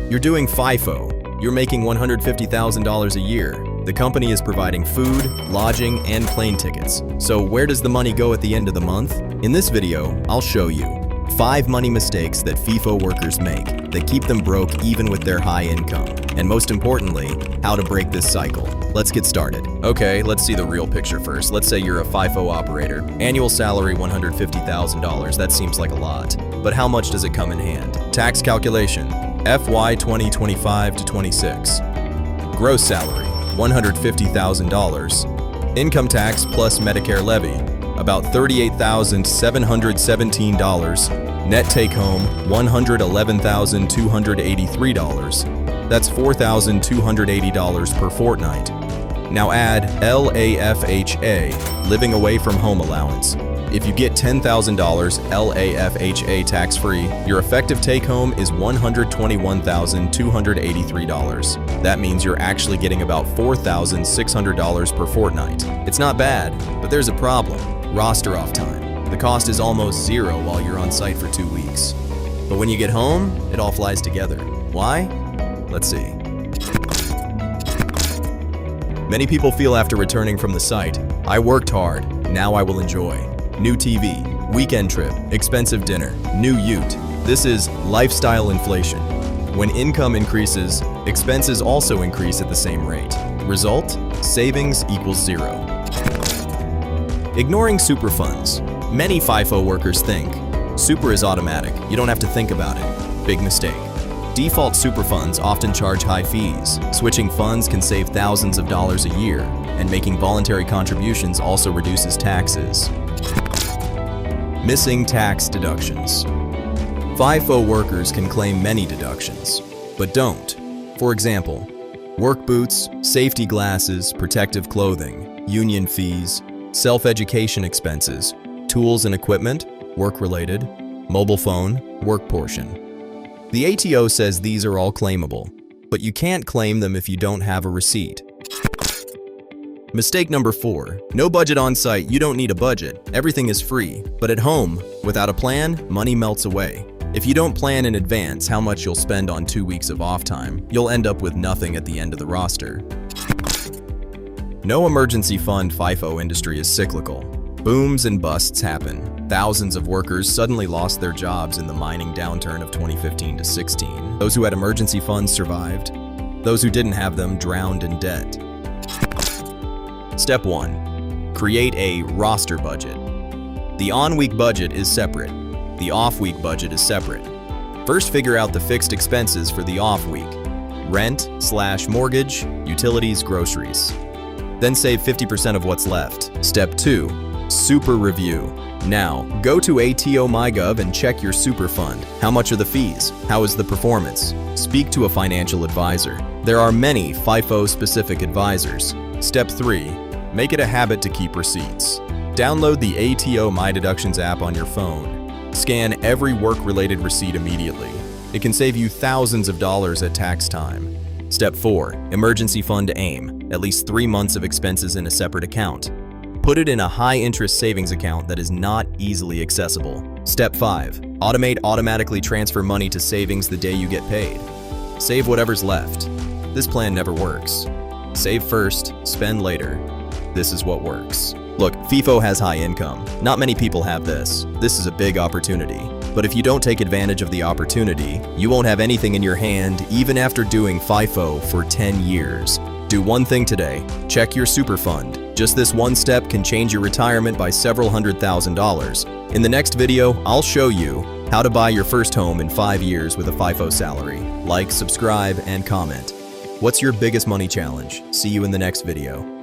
You're doing FIFO. You're making $150,000 a year. The company is providing food, lodging, and plane tickets. So where does the money go at the end of the month? In this video, I'll show you 5 money mistakes that FIFO workers make that keep them broke even with their high income. And most importantly, how to break this cycle. Let's get started. Okay, let's see the real picture first. Let's say you're a FIFO operator. Annual salary $150,000. That seems like a lot. But how much does it come in hand? Tax calculation. FY 2025 to 26. Gross salary $150,000. Income tax plus Medicare levy about $38,717. Net take home $111,283. That's $4,280 per fortnight. Now add LAFHA, living away from home allowance. If you get $10,000 LAFHA tax-free, your effective take-home is $121,283. That means you're actually getting about $4,600 per fortnight. It's not bad, but there's a problem. Roster off time. The cost is almost zero while you're on site for 2 weeks. But when you get home, it all flies together. Why? Let's see. Many people feel after returning from the site, I worked hard, now I will enjoy. New TV, weekend trip, expensive dinner, new ute. This is lifestyle inflation. When income increases, expenses also increase at the same rate. Result? Savings equals zero. Ignoring super funds. Many FIFO workers think, super is automatic, you don't have to think about it. Big mistake. Default super funds often charge high fees. Switching funds can save thousands of dollars a year, and making voluntary contributions also reduces taxes. Missing tax deductions. FIFO workers can claim many deductions, but don't. For example, work boots, safety glasses, protective clothing, union fees, self-education expenses, tools and equipment, work-related, mobile phone, work portion. The ATO says these are all claimable, but you can't claim them if you don't have a receipt. Mistake number 4. No budget on site. You don't need a budget. Everything is free. But at home, without a plan, money melts away. If you don't plan in advance how much you'll spend on 2 weeks of off time, you'll end up with nothing at the end of the roster. No emergency fund. FIFO industry is cyclical. Booms and busts happen. Thousands of workers suddenly lost their jobs in the mining downturn of 2015 to 16. Those who had emergency funds survived. Those who didn't have them drowned in debt. Step 1. Create a roster budget. The on-week budget is separate. The off-week budget is separate. First, figure out the fixed expenses for the off-week. Rent/mortgage, utilities, groceries. Then save 50% of what's left. Step 2. Super review. Now, go to ATO MyGov and check your super fund. How much are the fees? How is the performance? Speak to a financial advisor. There are many FIFO-specific advisors. Step 3. Make it a habit to keep receipts. Download the ATO My Deductions app on your phone. Scan every work-related receipt immediately. It can save you thousands of dollars at tax time. Step 4. Emergency fund aim. At least 3 months of expenses in a separate account. Put it in a high-interest savings account that is not easily accessible. Step 5. Automatically transfer money to savings the day you get paid. Save whatever's left. This plan never works. Save first, spend later. This is what works. Look, FIFO has high income. Not many people have this. This is a big opportunity. But if you don't take advantage of the opportunity, you won't have anything in your hand even after doing FIFO for 10 years. Do one thing today. Check your super fund. Just this one step can change your retirement by several $100,000. In the next video, I'll show you how to buy your first home in 5 years with a FIFO salary. Like, subscribe, and comment. What's your biggest money challenge? See you in the next video.